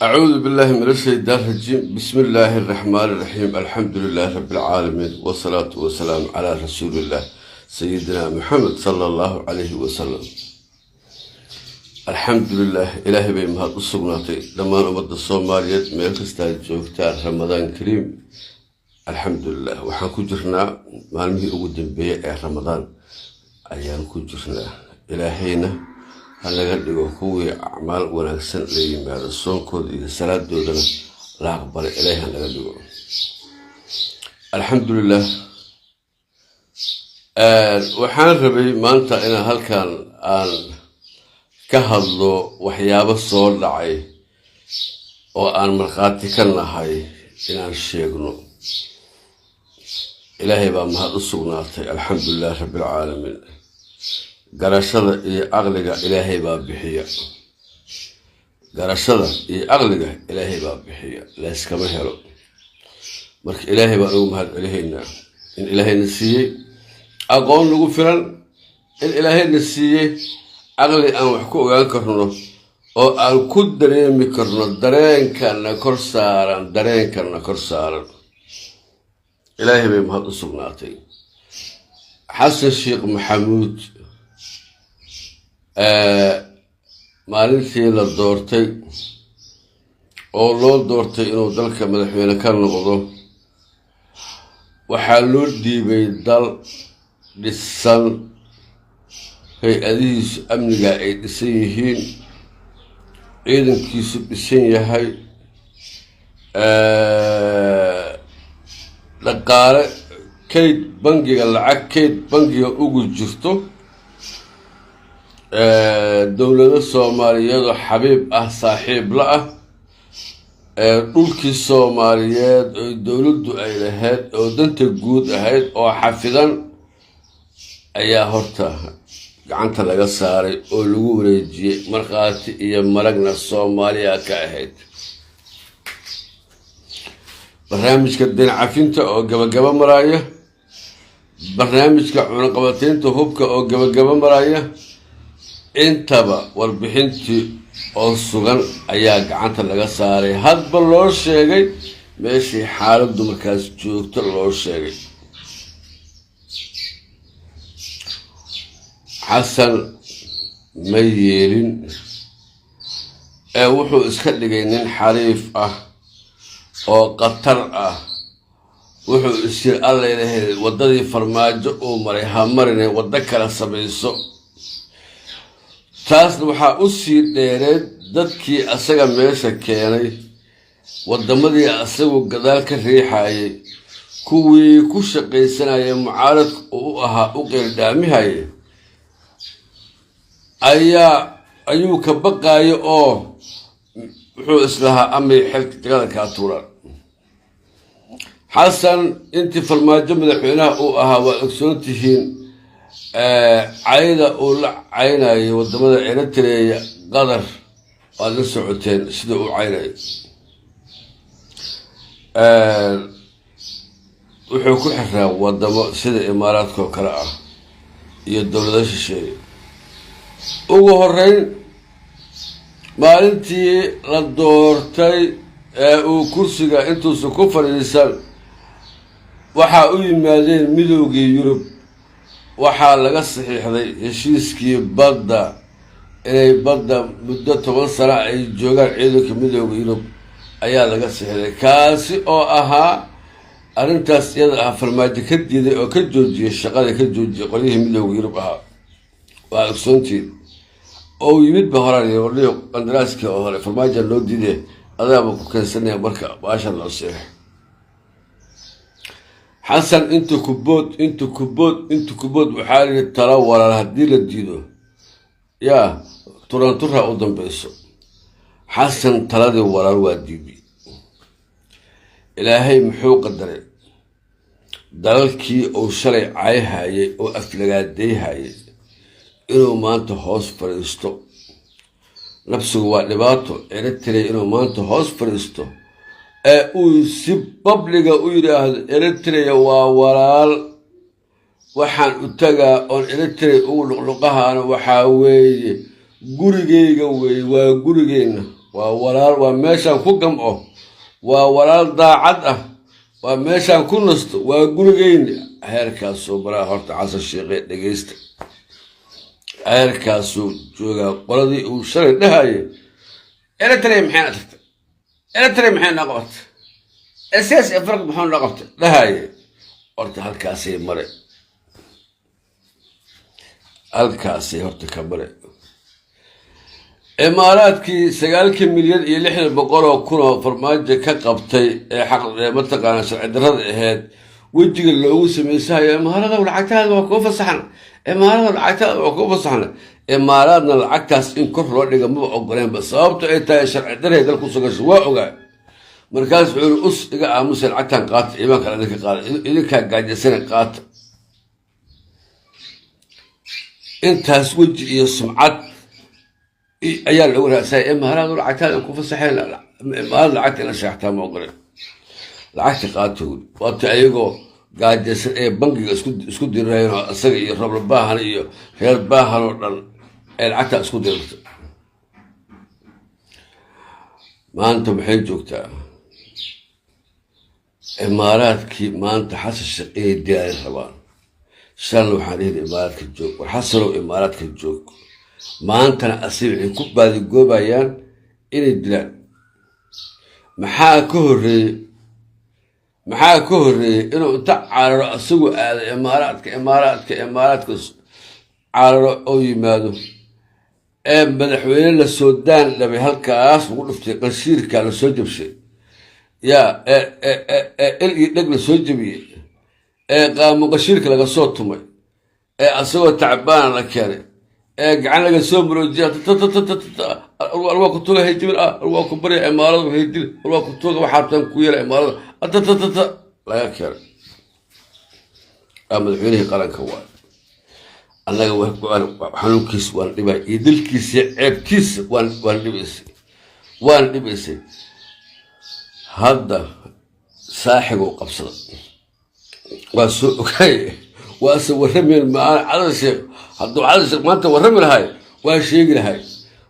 أعوذ بالله من الشيطان الرجيم. بسم الله الرحمن الرحيم. الحمد لله رب العالمين والصلاة والسلام على رسول الله سيدنا محمد صلى الله عليه وسلم. الحمد لله إلهي بمهاد الصبناتي لما نمد الصوماليات ميكستاج جوكتار رمضان كريم. الحمد لله وحان كجرنا مالمي أقدم بيع رمضان أيام كجرنا إلهينا هلا قد هو أعمال ونكسن لي ما الصون كود الصلاة دودنا لا أقبل إليها هلا قد الحمد لله. وحان ربي ما أنت أنا هل كان كهضلو وحياب الصور لعي وأن مرقاتي كنا هاي إن الشيخنو إلهي بمهاد الصغناتي. الحمد لله رب العالمين. قرشده أغلقه إلهي باب بحية قرشده أغلقه إلهي باب بحية لا يسكمه هلو مرك إلهي بأنهم هاد إلهينا إن إلهي نسيه أقول له فلان إن إلهي نسيه أغلق أن وحكو ينكرنه أو الكل درين مكرنه درين كان كرسارا إلهي بمهاد الصغناتي. حسن الشيخ محمود maalintii la doortay oo loo doortay inuu dalka madaxweyne ka noqdo waxaa loo dhiibay dal dhisan hay-adihiisu amniga ay dhisan yihiin ciidankiisu dhisan yahay dhaqaale kayd bangiga lacag kayd bangiga ugu jirto دولة الصوماليات حبيب صاحب لا دولكي الصوماليات دولة أيلهات ودنت جود أهيد أو حفظا أيا هرتا عنت لقى صاري ولوريجي مرقاتي إيا مرقنا الصوماليا كأهيد برنامج كدين عفينتا أو جبا مرايا برنامج كعنقبتين تهوبك أو جبا مرايا intaba warbixintii oo sugan ayaa gacanta laga saaray hadba loo sheegay meeshii xaaladdu markaas joogto loo sheegay. xasan ma yeelin wuxuu iska dhigay nin xariif ah oo qatar ah wuxuu isir alla ilaahay wadadii farmaajo uu maray ha marinay wada kala samayso. taasna waxaa u sii dheereed dadkii asaga meesha keenay wadamadii asagu gadaal ka riixayay kuwii ku shaqaysanayay mucaaradka uu ahaa u qeeldhaamihayay ayuu ka baqaayo oo wuxuu islahaa amay xilka jagada kaa tuuraan. xasan intii farmaajo madaxweynaha uu ahaa waa ogsoon tihiin cayda uu la caynayay wadamada Eritrea qadar waa la socoteen sida uu caynayay. wuxuu ku xiraa wadamo sida Imaaraadka oo kale ah iyo dawladaha shisheeye. ugu horeyn maalintii la doortay uu kursiga intuusan ku fadhiisan waxaa u yimaadeen midowgii Yurub waxaa laga saxiixday heshiiskii badda inay badda muddo 10 sano ay joogaan ciidanka midowga Yurub ayaa laga saxiixday kaasi oo ahaa arrintaas iyada ah farmaajo ka diiday oo ka joojiyay shaqada ka joojiyay qolyihii midowga Yurub ahaa waa ogsoontiin oo yimid bahrayn iyo qandaraaskii oo hore farmaajo loo diiday adaaba ku keensanaya marka baasha loo saxiixay. حسن انت كبود وحالي التلوى هدي للديدو يا ترى قدام بيسو حسن تلادي ولا الواديبي إلهي محو قدري دلالكي او شري عاي هاي او افلقات دي هاي انو ما انت هوس فريستو نفسه وقلباتو إرتري انو ما انت هوس فريستو uu si publiga u yiraahdo Eritrea waa walaal waxaan u tagaa oo Eritrea ugu luqluqahaana waxa weeye gurigeyga weey waa gurigeena وولال وماشان كوكم وولال ضاعت وماشان كنست وقولين هيركاسو برا هرت عصا الشيخ دقيست هيركاسو جوجا قلدي وشري نهاية أنا ترى محين نقطة أساس أفرق محون نقطة نهاية هرت هالكاسي مري هالكاسي هرت كبري إماراتكي سجالك مليون يلحن بقرة كنا فرماجة كقبتي حق منطقة شرع درد هاد وجه اللوس مسايا إمارات والعتاد وقوف الصحن إمارات والعتاد وقوف الصحن إماراتنا العكاس إن كفر اللي جنبه عقرين بس صابت إنت شرع درد هذا القصة جوا وجا مركز عيون أس إجا موسى العتاد قات إما كان ذيك قال إذا كان قاعد يسنى قات أنت هسوج يسمعت أيال الأولى ساي إما هذا العتاد وقوف الصحن لا ما العتاد أنا شحتها معقرين العتاد قاتول وتعيقو قاعد يصير بنك اسكود الرهين أسرع رب الباهن إياه غير باهن العتاد اسكود الرهين ما أنتم حين جوكتا إمارات كي ما أنت حس الشقية ديال الحوار شلوا حديد إمارات كجوك وحصلوا إمارات كجوك ما أنت أسيب عكوب بعد الجوبايان إلى الدلال محا كهري إنه تعال رأسه إمارات على أي ماذا مدحوين للسودان لما هالكاس وقول في قصير كان سوجب شيء يا نقل سوجبي قام قصير كلا صوتهم أسوى تعبان لكاري قعنا قسم بروجات الوقت توجه هيجي الوقت بري إمارات وهيجي الوقت توجه وحارتهم كوير إمارات لا يكر أما الحين قرن كوان أنا حنو كيس وان لبا يدل كيس عيب كيس وان لبس هذا ساحب وقبصة وكاي ورمي المعاني على الشيء هذا على الشيء ما أنت ورمي الهاي وشيء الهاي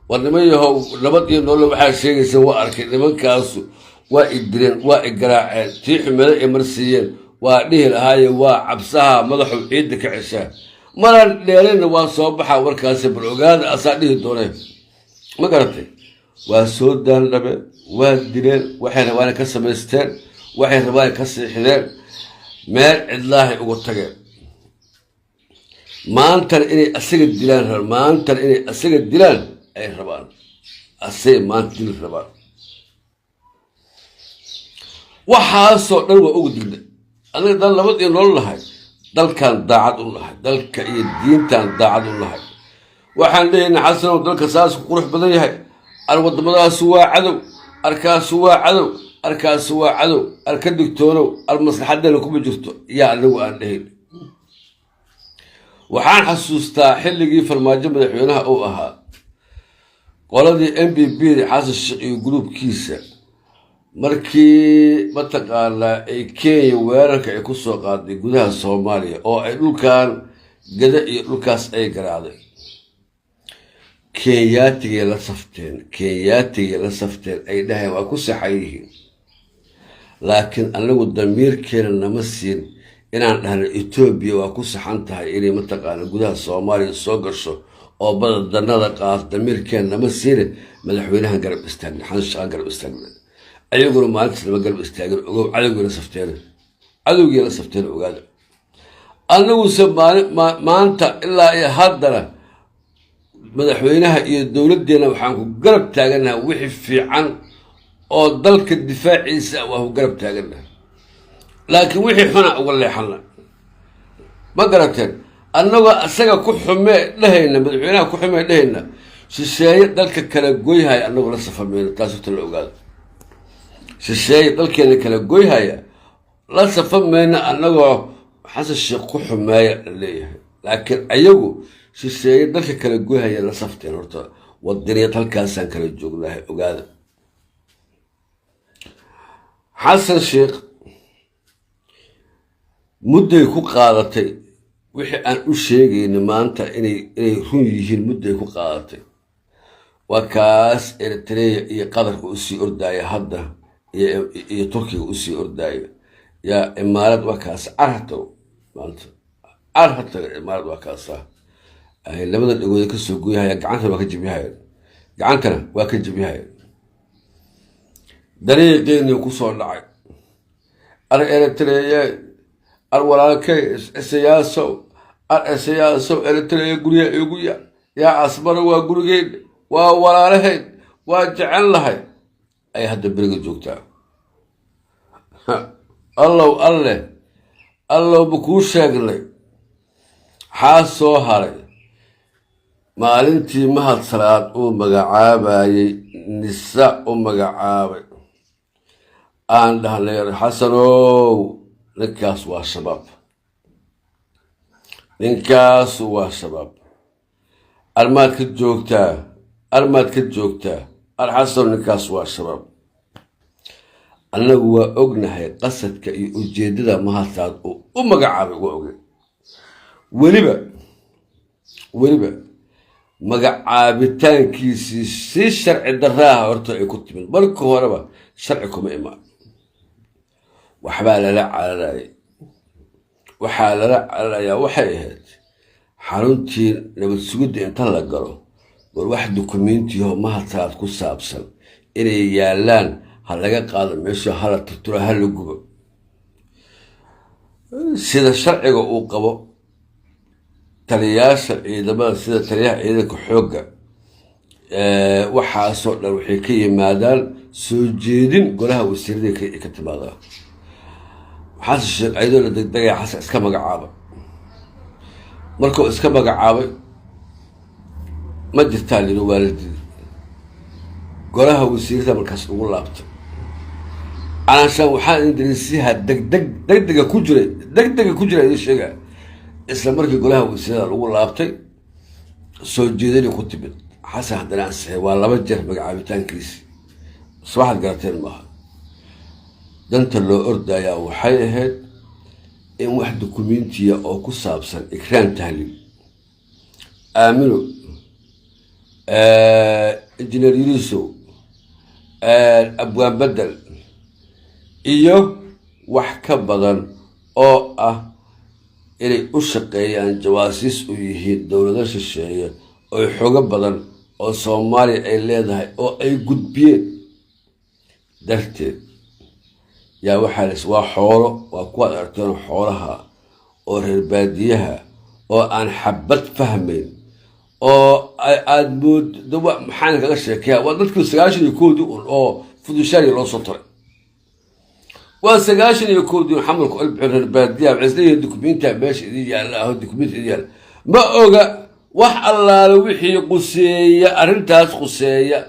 والنمية هو لبض ينقول له بحال شيء سواء أركي لمن كاسو وإدرين وإقراء تيح ملء مرسيين وليه الهاي وعبسها مضحوا عيدك عشاء مرة ليلين وصوبحها وركاسي بالعقاد أصاديه الدورين ما قرأتي وسودان لبا وإدرين وحين وانا كسمستين وحين رواية كسر حلال مال الله يقول ما أنت إني أسيق الدلان ما أنت إني أسيق الدلان أي ربان أسيق ما أنت دل ربان وحاسو دل وأقدر أنا دل لابد إن الله دل كان داعد الله دل كالدين كان داعد الله وحن لين حسن ودل كساس قروح بدنيه الوضع مدى سوا عدو أركا سوا عدو أركا سوا عدو أركا دكتورو المصلحة لكم جرتو يا لو أن لهين وحان حسوستا حلقي فرماجة مدحوينها أو أها qoladii MPP xasan Sheikh iyo groupkiisa markii mataqaana ay Kenya weerarka ay ku soo qaaday gudaha Soomaaliya oo ay dhulkan gada iyo dhulkaas ay garaacday Kenyaatiga la safteen ay dhahay waa ku saxayeen laakiin anagu damiirkeena nama siin inaan dhahno Ethiopia waa ku saxan tahay inay mataqaana gudaha Soomaaliya soo gasho oo baddanada qaas damiirkeena nama siin madaxweynaha garab istaagay xasan Sheikh garab istaagay ayaguna maalinta lama garab istaagin ogow cadowgii la safteen ogaada anagu maanta ilaa iyo haddana madaxweynaha iyo dowladdeena waxaan ku garab taaganahay wixii fiican oo dalka difaaciisa waa ku garab taaganahay laakiin wixii xuna uga leexana ma garateen annagoo asaga ku xumee dhahayna madaxweynaha ku xumee dhahayna shisheeye dalka kala goyhaya annagoo la safamayna taasoo la ogaado shisheeye dalkeena kala goyhaya la safamayna annagoo xasan Sheikh ku xumeeya leeyahay laakiin ayagu shisheeye dalka kala goyhaya la safteen horta wadaniyad halkaasaan kala joognahay ogaada xasan Sheikh mudday ku qaadatay wixii aan u sheegayna maanta inay run yihiin mudday ku qaadatay وكاس إريتريا قدر أسي أردايا هدا يا تركيا أسي أردايا يا إمارات وكاس أرهتو أرهت الإمارات وكاسا أي لما تقول لك السوق هي قعنتنا وكجبيها قعنتنا وكجبيها dariiqeen ku soo dhacay Eritrea walaalkay siyaaso Eritrea guriga igu yaa asbara waa gurigeen waa walaalaheed waa jecel lahay ay hadda bariga joogtaa Allah buu sheegnay xaasoo haray maalintii mahad salaad uu magacaabayay nisa u magacaabay aan dhahnay xasanow ninkaas waa shabaab armaad ka joogtaa alxasan ninkaas waa shabaab annagu waa ognahay qasadka iyo ujeedada mahad salaad uu u magacaabay waa ogay weliba magacaabitaankiisii si sharci daraaha horta ay ku timid marka horeba sharci kuma imaan waxbaa lala cararayaa waxay ahayd xaruntii nabad sugidda inta la galo war wax dukumiintiyaho mahad salaad ku saabsan inay yaalaan ha laga qaado meesha hala tirtiro ha la gubo sida sharciga uu qabo taliyaasha ciidamada sida taliyaha ciidanka xoogga waxaasoo dhan waxay ka yimaadaan soo jeedin golaha wasiirada ka timaada xasan sheekh ayadoo la degdegaya xasan iska magacaabay markuu iska magacaabay ma jirtaa lino waalidii golaha wasiirada markaas ugu laabtay calaashaan waxaan ingiriisiyaha degdega ku jira idin sheegaa isla markii golaha wasiirada lagu laabtay soo jeedani ku timid xasan haddana ansixay waa 2 jeer magacaabitaankiisi waxaad garateen maaha danta loo ordayaa waxay ahayd in wax dukumiintiya oo ku saabsan ikraan tahliil aamino injineer yuriso abwaan bedel iyo wax ka badan oo ah inay u shaqeeyaan jawaasiis u yihiin dowlado shisheeye oo xogo badan oo Soomaaliya ay leedahay oo ay gudbiyeen darteed yaa waxaas waa xoolo waa kuwa aragteen xoolaha oo reer baadiyaha oo aan xabad fahmayn oo aad mood maxaan kaga sheekeeyaa waa dadkii 91 oo fudushaari loo soo taray وسجاشني يكون حمل البادية بعزلية دوكمنتها باش إذا لا دوكمنت إذا ما أوجا وح الله لوحي قصية أرنتاس قصية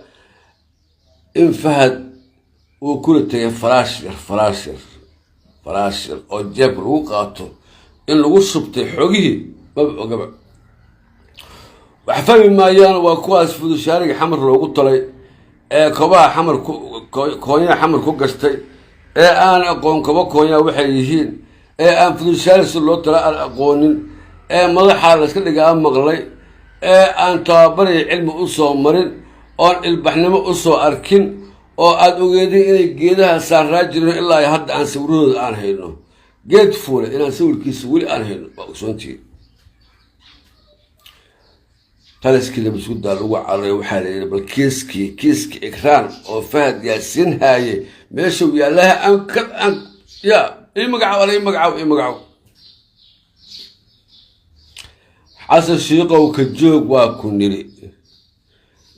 إن فهد وكل تي فراشر أو جبر وقاته إن الوصف تحوجه ما بقى وحفظ ما يان وكواس في الشارع حمر لو قلت لي كبا حمر كونيا حمر كوجستي aan aqoon kaba koonya waxay yihiin aan fudushaas loo tala aqoonin madaxa la iska dhigaa maqlay aan tababaray cilmi u soo marin oo ilbaxnimo u soo arkin oo aad ogeedin inay geedaha saaraa jireen ilaa hadda aan sawirooda aan hayno geed fuule inaan sawirkiisa weli aan hayno waa usontii taliskii la bisku daa lagu cararay waxaa la yidhi bal kiiski ikraan oo fahad yaasiin haaye meesha uu yaalaha aan ya ii magacaw xasan shiiqow ka joog waa ku niri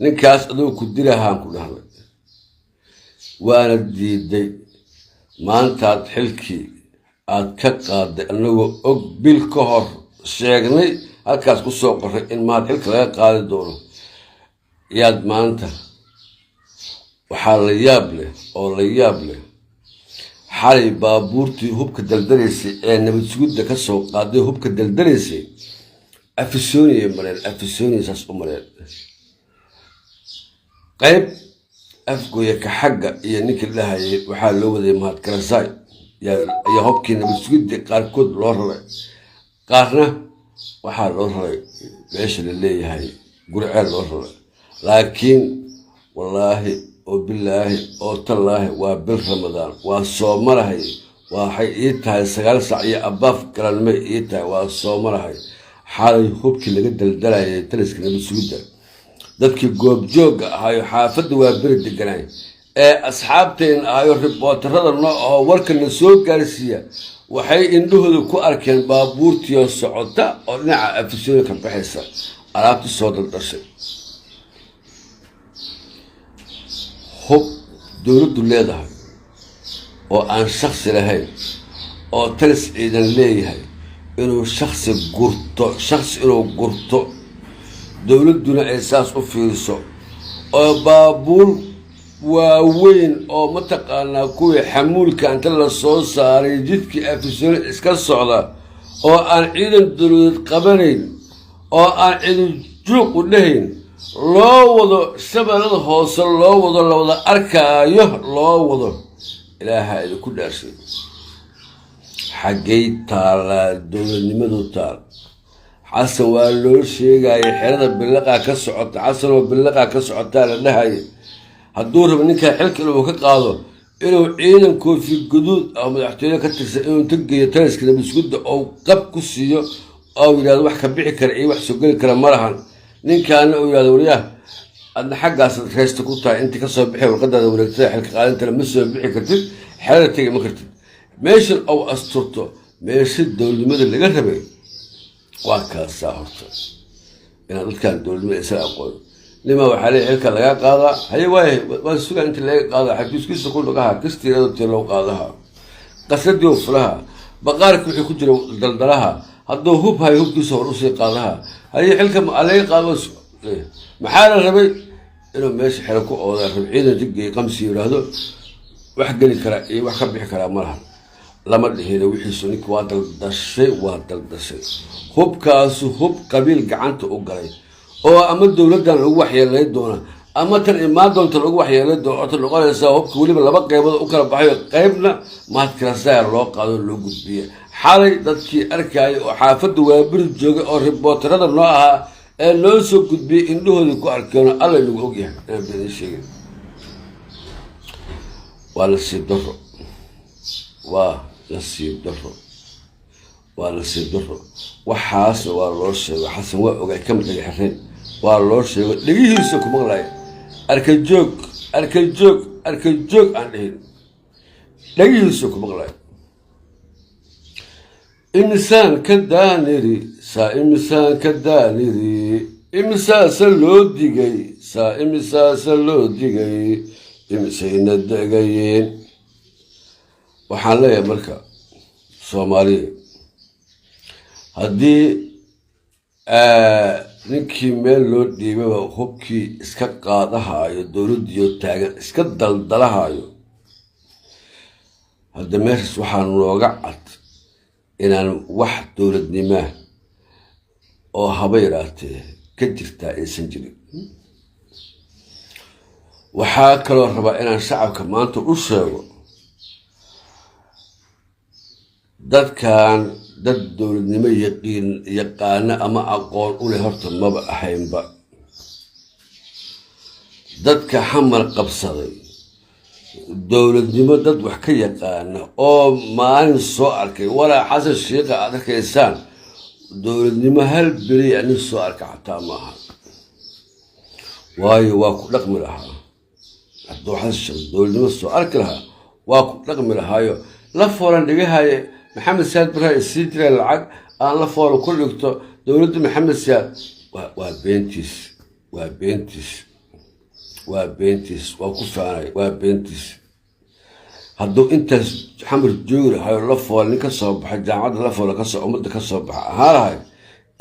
ninkaas adoo ku dirahaan ku dhahlay waana diiday maantaad xilkii aad ka qaaday anagoo og bil ka hor sheegnay halkaas ku soo qoray in mahad xilka laga qaadi doono yaad maanta waxaa la yaab leh xalay baabuurtii hubka daldalaysay ee nabad sugidda ka soo qaaday hubka daldalaysay afisoniya saas u mareen qayb afgooya ka xagga iyo ninkii dhahayay waxaa loo waday mahad karasaay ayaa hubkii nabad sugidda qaarkood loo raray qaarna waxaa loo raray meesha la leeyahay gurceel loo raray لكن والله وبالله وتالله وبال رمضان وصومرهي waxay ii tahay 9 saac iyo abaaf galmay ii tahay waa soo marahay xalay hubkii laga daldalayay taliska nabadsuuda dadkii goob joog ahayo xaafadda waa bari deganay ee asxaabteen ahayo ribootarada oo warkana soo gaarsiiya waxay indhahooda ku arkeen baabuurtii socota oo dhinaca afisooda ka baxaysa alaabta soo daldashay hub dowladdu leedahay oo aan shakhsi lahayn oo talis ciidan leeyahay inuu shakhsi inuu gurto dowladduna ay saas u fiiriso oo baabuur waaweyn oo mataqaanaa kuwii xamuulka inta la soo saaray jidkii afisooda iska socda oo aan ciidan dowladeed qabanayn oo aan ciidan juuq u dhahayn loo wado shabeellada hoose loo wado la wada arkaayo loo wado ilaaha idinku dhaashay xaggay taalaa dowladnimadu taal xasan waa loo sheegaya xerada billaqa ka socota xasan oo billaqa ka socotaa la dhahay hadduu rabo ninkaa xilka inuu ka qaado inuu ciidan koofi guduud oo madaxtooyada ka tirsan inuu inta geeyo taliska nabadsuuda oo qab ku siiyo oo yidhahdo wax ka bixi kara iyo wax soo geli kara ma lahan ninkaana uu yidhahdo waryaah adna xaggaas reysta ku tahay intii ka soo bixi warqadaada wareegtada xilka qaadintana ma soo bixi kartid xerada tegi ma kartid meeshan ou asturto meesha dowladnimada laga rabay waa kaasaa horta inaad dadkaan dowladnimada isaga aqoon nima waxaa leeyahay xilka lagaa qaadaa haye waayahay waa sugaa inta laga qaadaa xafiiskiisa ku dhagaha kastiirado tii loo qaadaha qasadii fulaha baqaarka wixii ku jira daldalaha hadduu hub hayo hubkiisa hor usii qaadaha haye xilka laga qaado maxaa la rabay inuu meesha xero ku oodaa rab ciidan jigay qamsi yiraahdo wax geli kara iyo wax ka bixi kara malaha lama dhihina wixiisu ninka waa daldashay hubkaasu hub qabiil gacanta u galay oo ama dowladdan ugu waxyeelay doona ama tan imaan doonta ugu waxyeelay doona noqonaysa hubka weliba laba qaybood u kala baxayo qaybna maadkarasaar loo qaado loo gudbiyo xalay dadkii arkay oo xaafadda waa bari joogay oo ribootarada noo ahaa ee loo soo gudbiyay indhahooda ku arkeen alla lagu ogyahay inaan been sheegay waa la sii daro waxaas waa loo sheegay xasan waa ogay ka mid xireen waa loo sheegay dhigihiisa ku maqlay arkay joog aan dhahin dhigihiisa ku maqlay إنسان كدانيري سا إنسان كدانيري إمساس اللوديجي سا إمساس اللوديجي إمسين الدقيين وحاليا مركا صومالي هدي ninkii meel loo dhiibaba hubkii iska qaadahaayo dowladdiyo taagan iska daldalahaayo hadda meeshaas waxaa nooga cad inaan wax dowladnimaa oo haba yaraatee ka jirtaa aysan jirin waxaa kaloo rabaa inaan shacabka maanta u sheego dadkan dad dowladnimo yaqaana ama aqoon u leh horta maba ahaynba dadka xamar qabsaday dowladnimo dad wax ka yaqaana oo maalin soo arkay walaa xasan sheekha aad arkaysaan dowladnimo hal beri anin soo arka xataa maaha waayo waa ku dhaqmi lahaa hadduu xasan sheekh dowladnimo soo arki lahaa waa ku dhaqmi lahaayo la foolan dhigahaye maxamed siyaad barre sii jiray lacag aan la foolo ku dhigto dowladda maxamed siyaad waa beentiis waa ku faanay waa beentiis hadduu intaas xamar joogi lahayo la fool nin ka soo baxay jaamacadda la foolo kasoo ummadda ka soo baxa ahaan lahay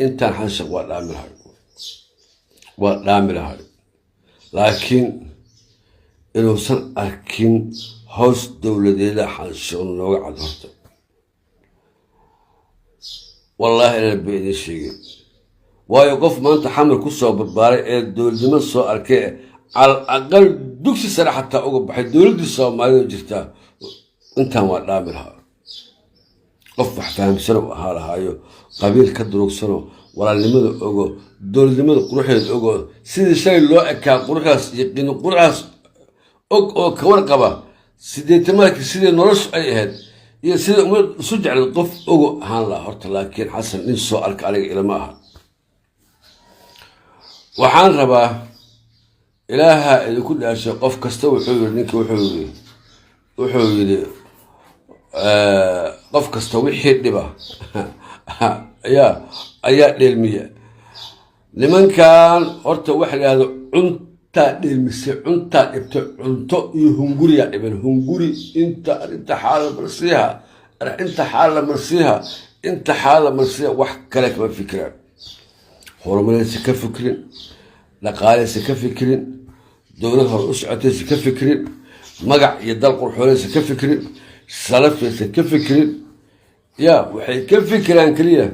intaan xanshaq waa dhaami lahay laakiin inuusan arkin hoos dowladeeda xanshaq nooga cad horta والله أنا بيني شيء ويقف ما أنت حمل كسر بالبارة الدول دي من صار كه على الأقل دوكسي سنة حتى أقول بحد دول دي صار ما يجرتا أنت ما نعملها قف فاهم سنة هذا هايو قبيل كدروك سنة walaalnimada ogo dowladnimada quruxeeda ogo sidii shay loo ekaa quruxdaas yaqiino quruxdaas og oo ka warqaba sideetamaadkii sidii noloshu ay ahayd iyo sida umad isu jeclay qof ogo ahaan lahaa horta laakiin xasan nin soo arka aniga ilama aha waxaan rabaa ilaaha idinku dhaashay qof kasta wuxuu yidhi ninka wuxuu yidhi qof kasta wixii dhiba ayaa dheelmiya nimankan horta waxa la yidhahdo cuntaa dheelmise cuntaa dhibta cunto iyo hunguriyaa dhiban hunguri inta xaala marsiiha inta xaala marsiiha wax kale kama fikiraan horumaraysa ka fikrin dhaqaaleysa ka fikrin dowlad hor u socotaysa ka fikrin magac iyo dal qurxoonaysa ka fikrin salafaysa ka fikrin waxay ka fikiraan keliya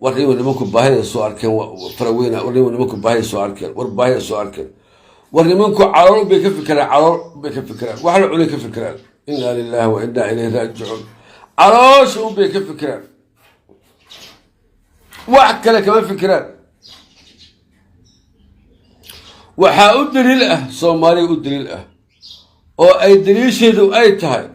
war niman nimanku baahida soo arkeen faraweyna war niman nimanku baahida soo arkeen war baahida soo arkeen war nimanku calool bay ka fikiraan wax la cunay ka fikiraan inna lillahi wa inna ilayhi raajicuun caloosha bay ka fikiraan wax kale kama fikiraan waxaa u daliil ah soomaaliya u daliil ah oo ay daliisheedu ay tahay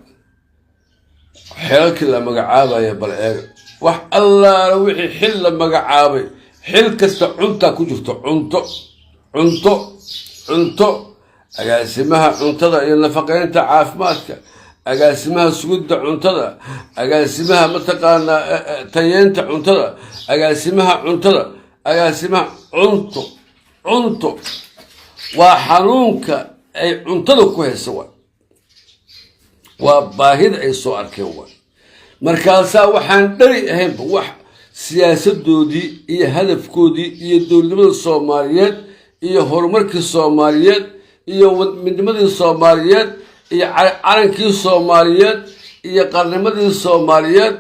xeelkii la magacaabaya bal eega wax allaala wixii xil la magacaabay xil kasta cuntaa ku jirto cunto agaasimaha cuntada iyo nafaqeynta caafimaadka agaasimaha sugidda cuntada agaasimaha mataqaanaa tayeenta cuntada agaasimaha cunto waa xanuunka ay cuntada ku haysa waa baahida ay soo arkeen markaasaa waxaan dhari ahaynba wax siyaasadoodii iyo hadafkoodii iyo dowladnimada soomaaliyeed iyo horumarkii soomaaliyeed iyo midnimadii soomaaliyeed iyo calankii soomaaliyeed iyo qarnimadii soomaaliyeed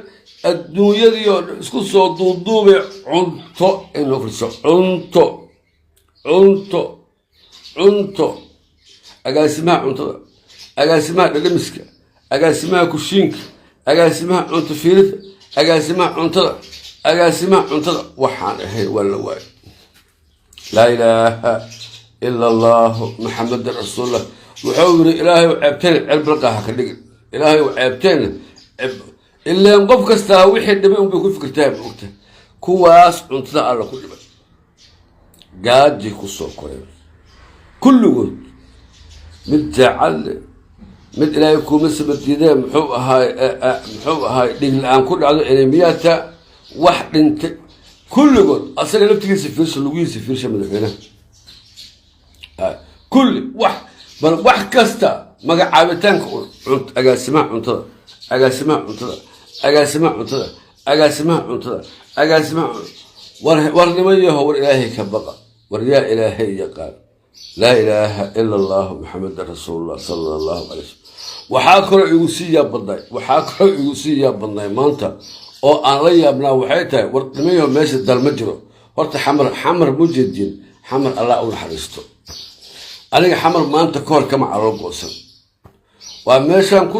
adduunyadii oo isku soo duuduubay cunto inoo furso cunto agaasimaha cuntada agaasimaha dhadhamiska agaasimaha kushiinka agaasimaha cunto fiirida agaasimaha cuntada waxaan ahayn waa la waayo laa ilaaha ila allahu maxamedan rasuulullah wuxuu yiri ilaahay ceebteen cirbalqa ha ka dhigin ilaahay ceebteen ilaan qof kasta wixii dhibay uu ku fikirtaa buugta kuwaas cuntada alla ku dhibay gaaji ku soo koray kullugood mid jacayl mid ilaahay kuma sababtidee muxuu ahaay dhig la-aan ku dhacdo enemiyata wax dhintay kulligood asaga laftigiisa fiirsha lugihiisa fiirsha madaxweynaha kulli wax kasta magacaabitaanka agaasimaha cuntada war niman yaho war ilaahay ka baqa war yaa ilaahay yaqaan laa ilaaha ila allahu maxamedan rasuulullah sala allahu calay wasalam waxaa kaloo igu sii yaab badnay maanta oo aan la yaabnaa waxay tahay war niman yaho meesha dal ma jiro horta xamar mujeediin xamar allah u naxariisto aniga xamar maanta ka hor kama calool goosan waa meeshaan ku